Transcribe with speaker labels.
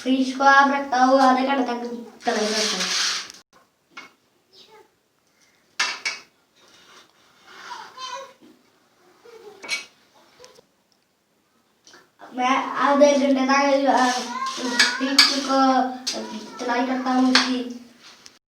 Speaker 1: Fish को आप रखता हूँ आधे घंटे तक तले रहता है। मैं आधे घंटे तक फिश को तलाई करता हूँ उसकी